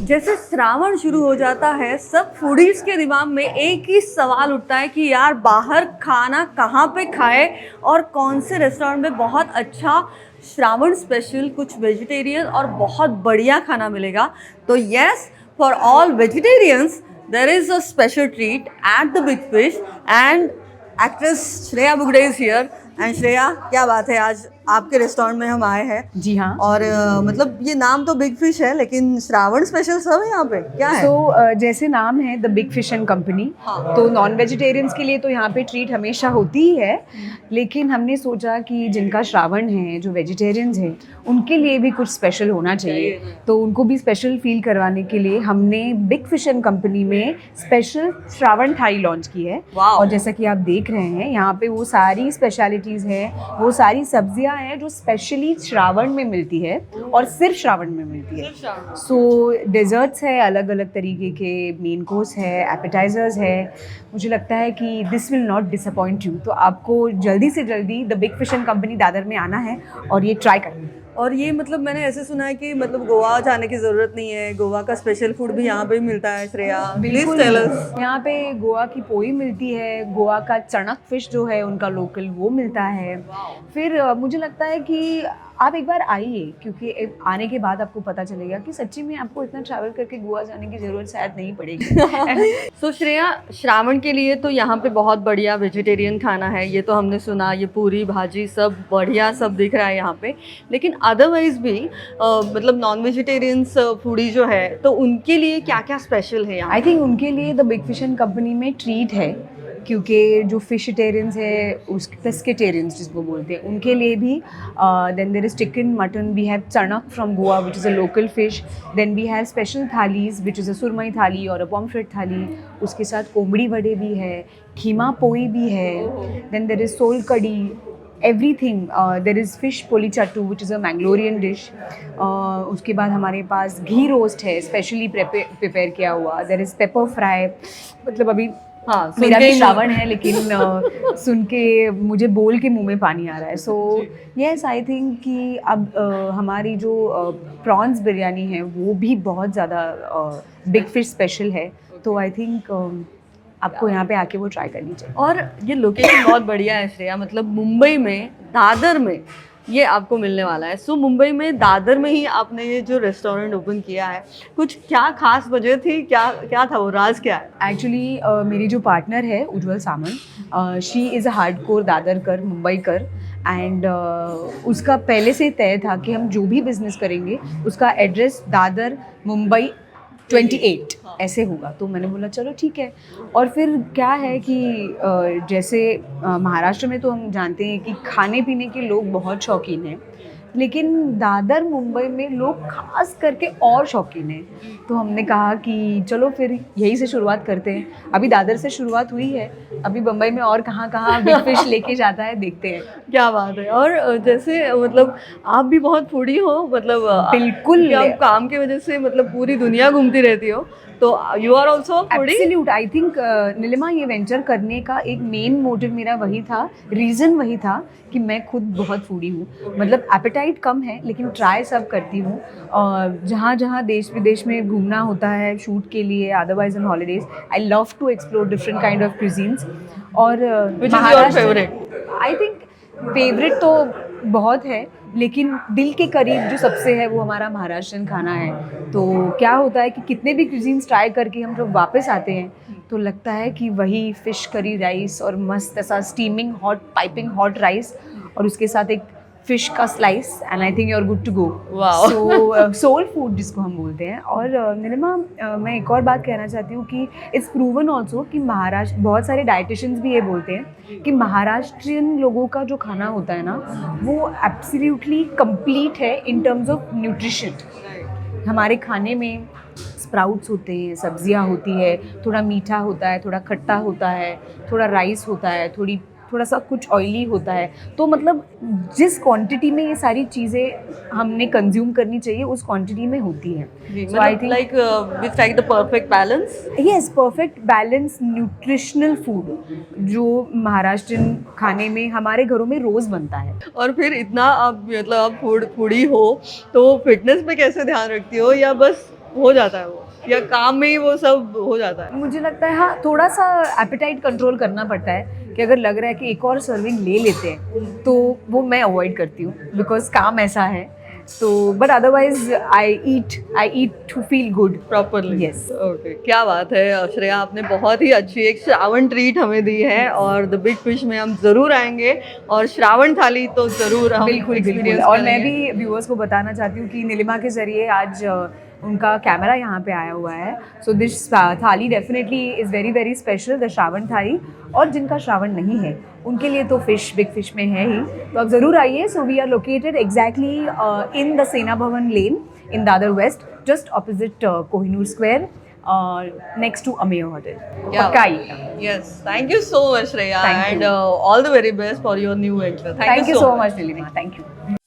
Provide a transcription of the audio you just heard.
जैसे श्रावण शुरू हो जाता है, सब फूडीज के दिमाग में एक ही सवाल उठता है कि यार बाहर खाना कहाँ पे खाए और कौन से रेस्टोरेंट में बहुत अच्छा श्रावण स्पेशल कुछ वेजिटेरियन और बहुत बढ़िया खाना मिलेगा। तो yes, for all vegetarians there is a special treat at the big fish and actress Shreya Bugde is here. And Shreya, क्या बात है, आज आपके रेस्टोरेंट में हम आए हैं। जी हाँ। और मतलब ये नाम तो बिग फिश है, लेकिन श्रावण स्पेशल सब है यहाँ पे, क्या है? जैसे नाम है the big fish and company, हाँ। तो नॉन वेजिटेरियंस के लिए तो यहाँ पे ट्रीट हमेशा होती ही है, लेकिन हमने सोचा कि जिनका श्रावण है, जो वेजिटेरियंस हैं, उनके लिए भी कुछ स्पेशल होना चाहिए। तो उनको भी स्पेशल फील करवाने के लिए हमने बिग फिश एंड कंपनी में स्पेशल श्रावण थाली लॉन्च की है। वाओ। और जैसा कि आप देख रहे हैं, यहाँ पे वो सारी स्पेशलिटीज़ हैं, वो सारी सब्जियाँ हैं जो स्पेशली श्रावण में मिलती है और सिर्फ श्रावण में मिलती है। सो डेजर्ट्स है, अलग अलग तरीके के मेन कोर्स है, एपेटाइजर्स है। मुझे लगता है कि this will not disappoint you. तो आपको जल्दी से जल्दी the big fish and company Dadar में आना है और ये ट्राई करना है। और ये मतलब मैंने ऐसे सुना है कि मतलब गोवा जाने की ज़रूरत नहीं है, गोवा का स्पेशल फूड भी यहाँ पे मिलता है। Shreya, please tell us. यहाँ पे गोवा की पोई मिलती है, गोवा का चणक फिश जो है उनका लोकल वो मिलता है। फिर मुझे लगता है कि आप एक बार आइए, क्योंकि आने के बाद आपको पता चलेगा कि सच्ची में आपको इतना ट्रैवल करके गोवा जाने की ज़रूरत शायद नहीं पड़ेगी। सो श्रेया, श्रावण के लिए तो यहाँ पे बहुत बढ़िया वेजिटेरियन खाना है, ये तो हमने सुना, ये पूरी भाजी सब बढ़िया सब दिख रहा है यहाँ पे। लेकिन अदरवाइज भी मतलब नॉन वेजिटेरियंस फूडी जो है, तो उनके लिए क्या क्या स्पेशल है यहाँ? आई थिंक उनके लिए the big fish and company में ट्रीट है, क्योंकि जो फिशटेरियंस है, उस पेस्केटेरियंस जिसको बोलते हैं, उनके लिए भी then there is chicken, mutton, we have chonak from Goa which is a local fish, then we have special thalis which is a surmai thali और अ पॉम्फ्रेट थाली। उसके साथ कोमड़ी वड़े भी है, खीमा पोई भी है, then there is sol kadhi, everything. There is fish pollichathu which is a Mangalorean dish. उसके बाद हमारे पास घी रोस्ट है, स्पेशली प्रिपेयर किया हुआ। There is pepper fry. मतलब अभी हाँ, मेरा भी श्रावण है, लेकिन सुन के मुझे बोल के मुंह में पानी आ रहा है। सो यस, आई थिंक कि अब हमारी जो प्रॉन्स बिरयानी है वो भी बहुत ज़्यादा बिग फिश स्पेशल है। तो आई थिंक आपको यहाँ पे आके वो ट्राई करनी चाहिए। और ये लोकेशन बहुत बढ़िया है श्रेया, मतलब मुंबई में दादर में ये आपको मिलने वाला है। सो मुंबई में दादर में ही आपने ये जो रेस्टोरेंट ओपन किया है, कुछ क्या खास वजह थी, क्या क्या था वो, राज क्या है? एक्चुअली मेरी जो पार्टनर है Ujjwal Samant, she is a hardcore Dadarkar, Mumbaikar, and उसका पहले से तय था कि हम जो भी बिज़नेस करेंगे उसका एड्रेस दादर मुंबई 28 ऐसे होगा। तो मैंने बोला चलो ठीक है। और फिर क्या है कि जैसे महाराष्ट्र में तो हम जानते हैं कि खाने पीने के लोग बहुत शौकीन हैं, लेकिन दादर मुंबई में लोग खास करके और शौकीन हैं। तो हमने कहा कि चलो फिर यही से शुरुआत करते हैं। अभी दादर से शुरुआत हुई है, अभी मुंबई में और कहाँ कहाँ बिग फिश लेके जाता है, देखते हैं। क्या बात है। और जैसे मतलब आप भी बहुत फूडी हो, मतलब बिल्कुल। आप काम की वजह से मतलब पूरी दुनिया घूमती रहती हो, तो you are also foodie? Absolute. I think Neelima, ये वेंचर करने का एक मेन मोटिव मेरा वही था, रीज़न वही था कि मैं खुद बहुत फूडी हूँ। मतलब एपेटाइट कम है, लेकिन ट्राई सब करती हूँ। और जहाँ जहाँ देश विदेश में घूमना होता है शूट के लिए, otherwise in holidays, I love to explore different kind of cuisines. और Which is your favorite? I think favourite तो बहुत है, लेकिन दिल के करीब जो सबसे है वो हमारा महाराष्ट्रन खाना है। तो क्या होता है कि कितने भी क्यूजीन्स ट्राई करके हम जब वापस आते हैं तो लगता है कि वही फिश करी राइस और मस्त ऐसा steaming hot piping hot rice और उसके साथ एक फिश का slice, and I think you are good to go. Wow. So soul food जिसको हम बोलते हैं। और नीलिमा, मैं एक और बात कहना चाहती हूँ कि इट्स प्रूवन ऑल्सो कि महाराष्ट्र, बहुत सारे डाइटिशियंस भी ये बोलते हैं कि महाराष्ट्रियन लोगों का जो खाना होता है ना, वो एब्सोल्युटली कंप्लीट है इन टर्म्स ऑफ न्यूट्रिशन। हमारे खाने में स्प्राउट्स होते हैं, सब्जियां होती है, थोड़ा मीठा होता है, थोड़ा खट्टा होता है, थोड़ा राइस होता है, थोड़ा सा कुछ ऑयली होता है। तो मतलब जिस क्वांटिटी में ये सारी चीज़ें हमने कंज्यूम करनी चाहिए उस क्वांटिटी में होती है। So I think like we strike the perfect balance. Yes, perfect balance nutritional food जो महाराष्ट्रियन खाने में हमारे घरों में रोज़ बनता है। और फिर इतना आप मतलब आप फूडी हो, तो फिटनेस पे कैसे ध्यान रखती हो, या बस हो जाता है वो, या काम में ही वो सब हो जाता है? मुझे लगता है हाँ, थोड़ा सा एपेटाइट कंट्रोल करना पड़ता है कि अगर लग रहा है कि एक और सर्विंग ले लेते हैं तो वो मैं अवॉइड करती हूँ, बिकॉज काम ऐसा है। तो but otherwise I eat to feel good properly. Yes. Okay, क्या बात है श्रेया, आपने बहुत ही अच्छी एक श्रावण ट्रीट हमें दी है, और द बिग फिश में हम ज़रूर आएंगे और श्रावण थाली तो ज़रूर हम बिल्कुल बिल्कुल। experience और मैं करेंगे। भी व्यूअर्स को बताना चाहती हूँ कि नीलिमा के ज़रिए आज उनका कैमरा यहाँ पे आया हुआ है। सो दिस थाली definitely is very very special, the Shravan थाली। और जिनका श्रावण नहीं है उनके लिए तो फिश बिग फिश में है ही, तो आप ज़रूर आइए। So we are located exactly in the Sena Bhavan lane in Dadar west, just opposite Kohinoor square, next to Amey hotel. पक्का आइएगा। Yes, thank you so much, Shreya, Thank and you. all the very best for your new venture. Thank you so much, Nilima. Thank you.